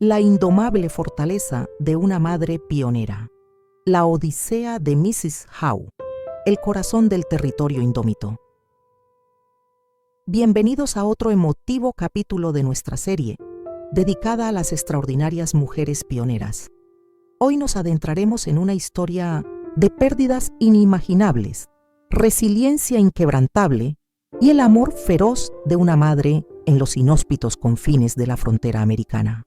La indomable fortaleza de una madre pionera. La odisea de Mrs. Howe, el corazón del territorio indómito. Bienvenidos a otro emotivo capítulo de nuestra serie, dedicada a las extraordinarias mujeres pioneras. Hoy nos adentraremos en una historia de pérdidas inimaginables, resiliencia inquebrantable y el amor feroz de una madre en los inhóspitos confines de la frontera americana.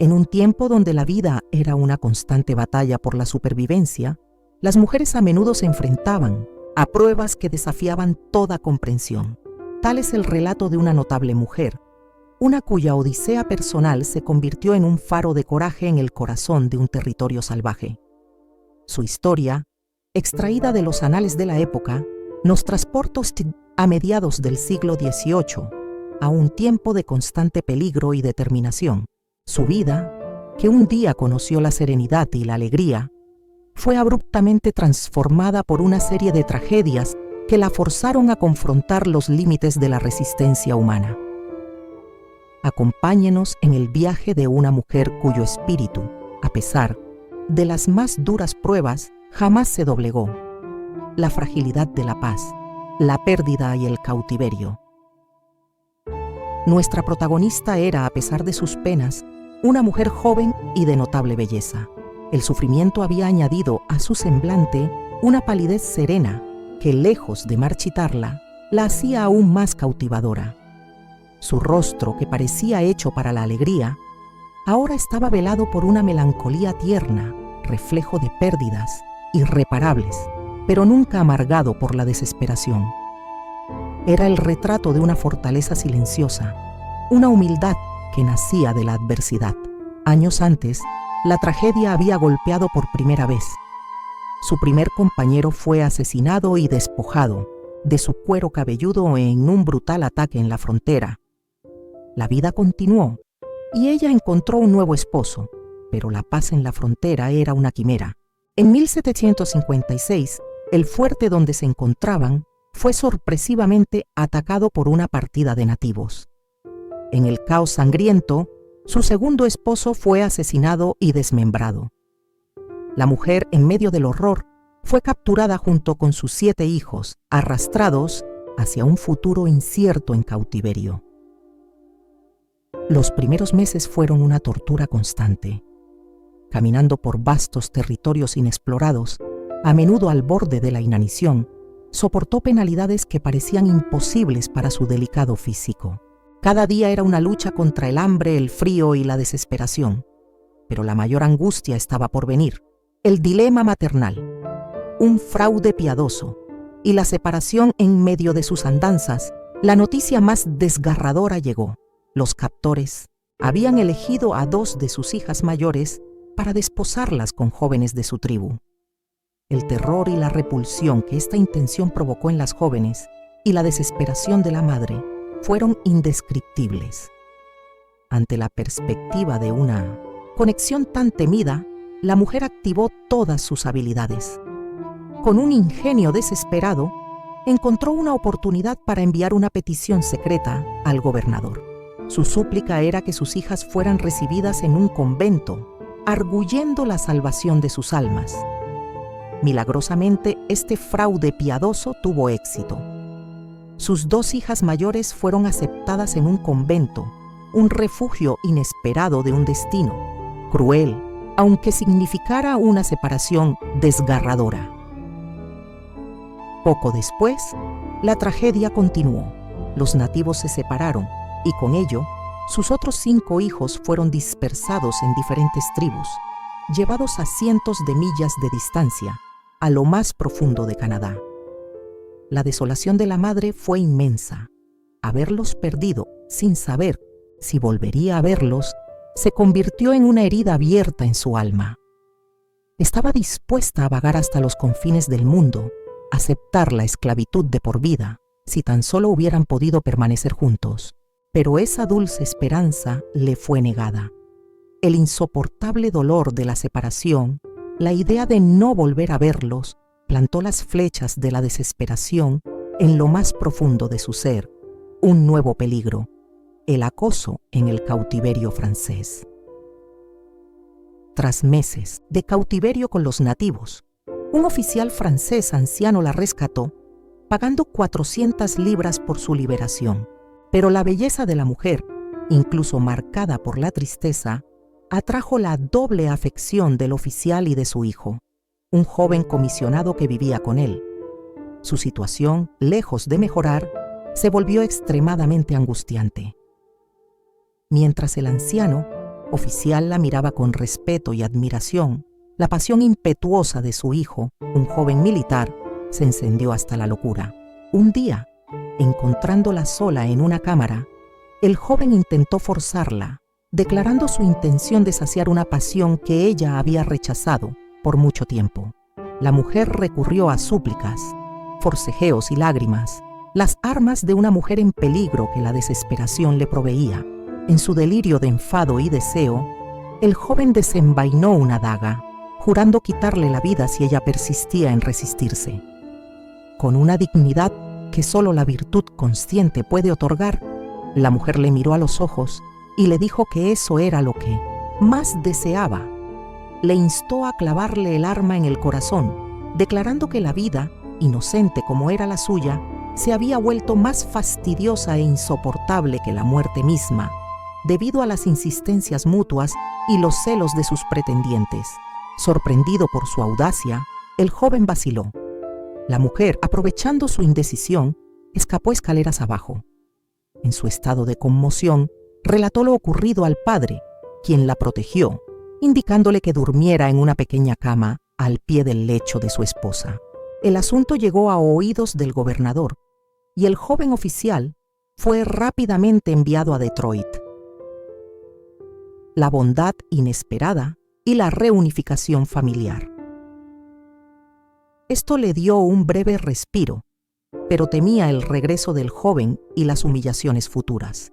En un tiempo donde la vida era una constante batalla por la supervivencia, las mujeres a menudo se enfrentaban a pruebas que desafiaban toda comprensión. Tal es el relato de una notable mujer, una cuya odisea personal se convirtió en un faro de coraje en el corazón de un territorio salvaje. Su historia, extraída de los anales de la época, nos transporta a mediados del siglo XVIII, a un tiempo de constante peligro y determinación. Su vida, que un día conoció la serenidad y la alegría, fue abruptamente transformada por una serie de tragedias que la forzaron a confrontar los límites de la resistencia humana. Acompáñenos en el viaje de una mujer cuyo espíritu, a pesar de las más duras pruebas, jamás se doblegó. La fragilidad de la paz, la pérdida y el cautiverio. Nuestra protagonista era, a pesar de sus penas, una mujer joven y de notable belleza. El sufrimiento había añadido a su semblante una palidez serena que, lejos de marchitarla, la hacía aún más cautivadora. Su rostro, que parecía hecho para la alegría, ahora estaba velado por una melancolía tierna, reflejo de pérdidas irreparables, pero nunca amargado por la desesperación. Era el retrato de una fortaleza silenciosa, una humildad que nacía de la adversidad. Años antes, la tragedia había golpeado por primera vez. Su primer compañero fue asesinado y despojado de su cuero cabelludo en un brutal ataque en la frontera. La vida continuó y ella encontró un nuevo esposo, pero la paz en la frontera era una quimera. En 1756, el fuerte donde se encontraban fue sorpresivamente atacado por una partida de nativos. En el caos sangriento, su segundo esposo fue asesinado y desmembrado. La mujer, en medio del horror, fue capturada junto con sus 7 hijos, arrastrados hacia un futuro incierto en cautiverio. Los primeros meses fueron una tortura constante. Caminando por vastos territorios inexplorados, a menudo al borde de la inanición, soportó penalidades que parecían imposibles para su delicado físico. Cada día era una lucha contra el hambre, el frío y la desesperación. Pero la mayor angustia estaba por venir: el dilema maternal, un fraude piadoso y la separación en medio de sus andanzas. La noticia más desgarradora llegó. Los captores habían elegido a 2 de sus hijas mayores para desposarlas con jóvenes de su tribu. El terror y la repulsión que esta intención provocó en las jóvenes y la desesperación de la madre fueron indescriptibles. Ante la perspectiva de una conexión tan temida, la mujer activó todas sus habilidades. Con un ingenio desesperado, encontró una oportunidad para enviar una petición secreta al gobernador. Su súplica era que sus hijas fueran recibidas en un convento, arguyendo la salvación de sus almas. Milagrosamente, este fraude piadoso tuvo éxito. Sus 2 hijas mayores fueron aceptadas en un convento, un refugio inesperado de un destino cruel, aunque significara una separación desgarradora. Poco después, la tragedia continuó. Los nativos se separaron y con ello, sus otros 5 hijos fueron dispersados en diferentes tribus, llevados a cientos de millas de distancia, a lo más profundo de Canadá. La desolación de la madre fue inmensa. Haberlos perdido sin saber si volvería a verlos se convirtió en una herida abierta en su alma. Estaba dispuesta a vagar hasta los confines del mundo, aceptar la esclavitud de por vida, si tan solo hubieran podido permanecer juntos. Pero esa dulce esperanza le fue negada. El insoportable dolor de la separación, la idea de no volver a verlos, plantó las flechas de la desesperación en lo más profundo de su ser. Un nuevo peligro: el acoso en el cautiverio francés. tras meses de cautiverio con los nativos, un oficial francés anciano la rescató, pagando 400 libras por su liberación. Pero la belleza de la mujer, incluso marcada por la tristeza, atrajo la doble afección del oficial y de su hijo, un joven comisionado que vivía con él. Su situación, lejos de mejorar, se volvió extremadamente angustiante. Mientras el anciano oficial la miraba con respeto y admiración, la pasión impetuosa de su hijo, un joven militar, se encendió hasta la locura. Un día, encontrándola sola en una cámara, el joven intentó forzarla, declarando su intención de saciar una pasión que ella había rechazado por mucho tiempo. La mujer recurrió a súplicas, forcejeos y lágrimas, las armas de una mujer en peligro que la desesperación le proveía. En su delirio de enfado y deseo, el joven desenvainó una daga, jurando quitarle la vida si ella persistía en resistirse. Con una dignidad que solo la virtud consciente puede otorgar, la mujer le miró a los ojos y le dijo que eso era lo que más deseaba. Le instó a clavarle el arma en el corazón, declarando que la vida, inocente como era la suya, se había vuelto más fastidiosa e insoportable que la muerte misma, debido a las insistencias mutuas y los celos de sus pretendientes. Sorprendido por su audacia, el joven vaciló. La mujer, aprovechando su indecisión, escapó escaleras abajo. En su estado de conmoción, relató lo ocurrido al padre, quien la protegió, indicándole que durmiera en una pequeña cama al pie del lecho de su esposa. El asunto llegó a oídos del gobernador, y el joven oficial fue rápidamente enviado a Detroit. La bondad inesperada y la reunificación familiar. Esto le dio un breve respiro, pero temía el regreso del joven y las humillaciones futuras.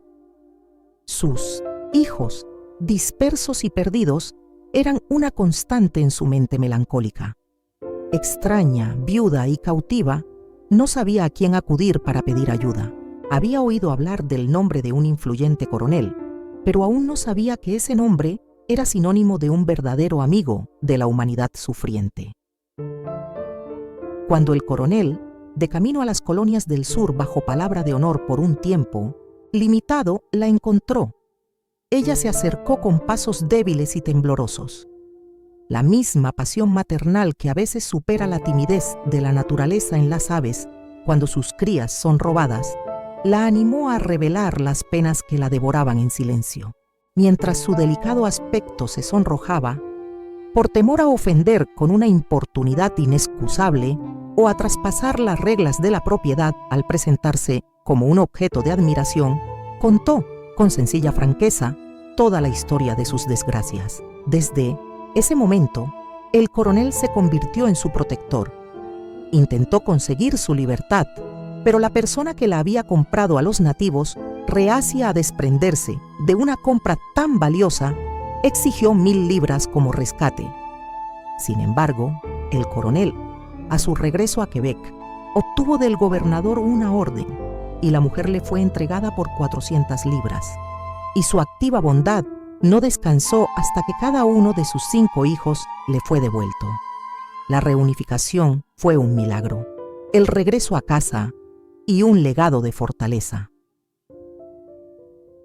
Sus hijos, dispersos y perdidos, eran una constante en su mente melancólica. Extraña, viuda y cautiva, no sabía a quién acudir para pedir ayuda. Había oído hablar del nombre de un influyente coronel, pero aún no sabía que ese nombre era sinónimo de un verdadero amigo de la humanidad sufriente. Cuando el coronel, de camino a las colonias del sur bajo palabra de honor por un tiempo limitado, la encontró. Ella se acercó con pasos débiles y temblorosos. La misma pasión maternal que a veces supera la timidez de la naturaleza en las aves cuando sus crías son robadas, la animó a revelar las penas que la devoraban en silencio. Mientras su delicado aspecto se sonrojaba, por temor a ofender con una importunidad inexcusable o a traspasar las reglas de la propiedad al presentarse como un objeto de admiración, contó, con sencilla franqueza, toda la historia de sus desgracias. Desde ese momento, el coronel se convirtió en su protector. Intentó conseguir su libertad, pero la persona que la había comprado a los nativos, reacia a desprenderse de una compra tan valiosa, exigió 1000 libras como rescate. Sin embargo, el coronel, a su regreso a Quebec, obtuvo del gobernador una orden y la mujer le fue entregada por 400 libras. Y su activa bondad no descansó hasta que cada uno de sus 5 hijos le fue devuelto. La reunificación fue un milagro, el regreso a casa y un legado de fortaleza.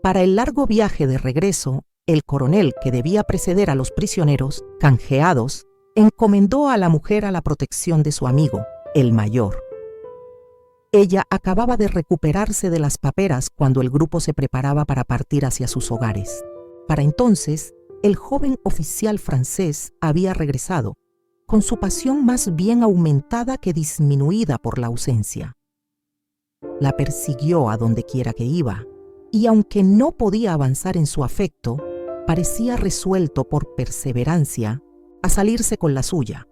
Para el largo viaje de regreso, el coronel que debía preceder a los prisioneros, canjeados, encomendó a la mujer a la protección de su amigo, el mayor. Ella acababa de recuperarse de las paperas cuando el grupo se preparaba para partir hacia sus hogares. Para entonces, el joven oficial francés había regresado, con su pasión más bien aumentada que disminuida por la ausencia. La persiguió a donde quiera que iba, y aunque no podía avanzar en su afecto, parecía resuelto por perseverancia a salirse con la suya.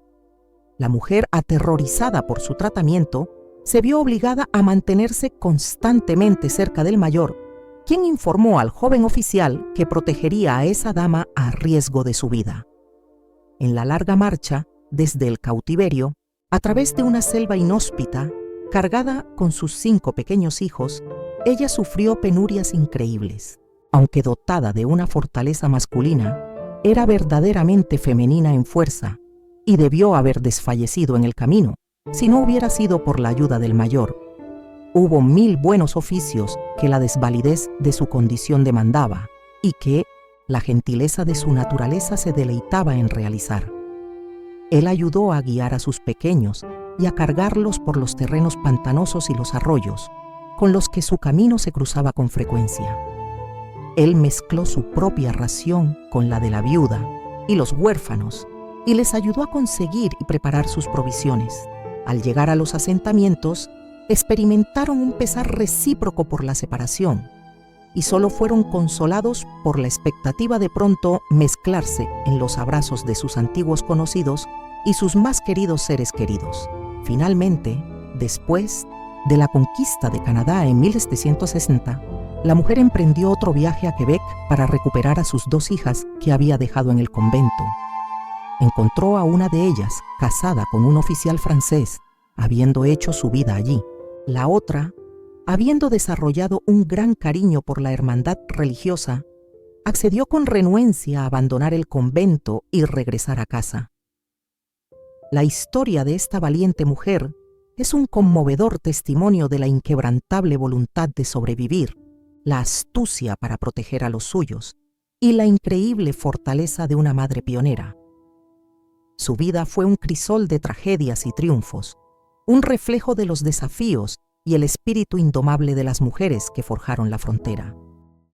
La mujer, aterrorizada por su tratamiento, se vio obligada a mantenerse constantemente cerca del mayor, quien informó al joven oficial que protegería a esa dama a riesgo de su vida. En la larga marcha, desde el cautiverio, a través de una selva inhóspita, cargada con sus 5 pequeños hijos, ella sufrió penurias increíbles. Aunque dotada de una fortaleza masculina, era verdaderamente femenina en fuerza y debió haber desfallecido en el camino si no hubiera sido por la ayuda del mayor. Hubo 1000 buenos oficios que la desvalidez de su condición demandaba y que la gentileza de su naturaleza se deleitaba en realizar. Él ayudó a guiar a sus pequeños y a cargarlos por los terrenos pantanosos y los arroyos, con los que su camino se cruzaba con frecuencia. Él mezcló su propia ración con la de la viuda y los huérfanos y les ayudó a conseguir y preparar sus provisiones. Al llegar a los asentamientos, experimentaron un pesar recíproco por la separación y solo fueron consolados por la expectativa de pronto mezclarse en los abrazos de sus antiguos conocidos y sus más queridos seres queridos. Finalmente, después de la conquista de Canadá en 1760, la mujer emprendió otro viaje a Quebec para recuperar a sus 2 hijas que había dejado en el convento. Encontró a una de ellas casada con un oficial francés, habiendo hecho su vida allí. La otra, habiendo desarrollado un gran cariño por la hermandad religiosa, accedió con renuencia a abandonar el convento y regresar a casa. La historia de esta valiente mujer es un conmovedor testimonio de la inquebrantable voluntad de sobrevivir, la astucia para proteger a los suyos y la increíble fortaleza de una madre pionera. Su vida fue un crisol de tragedias y triunfos, un reflejo de los desafíos y el espíritu indomable de las mujeres que forjaron la frontera.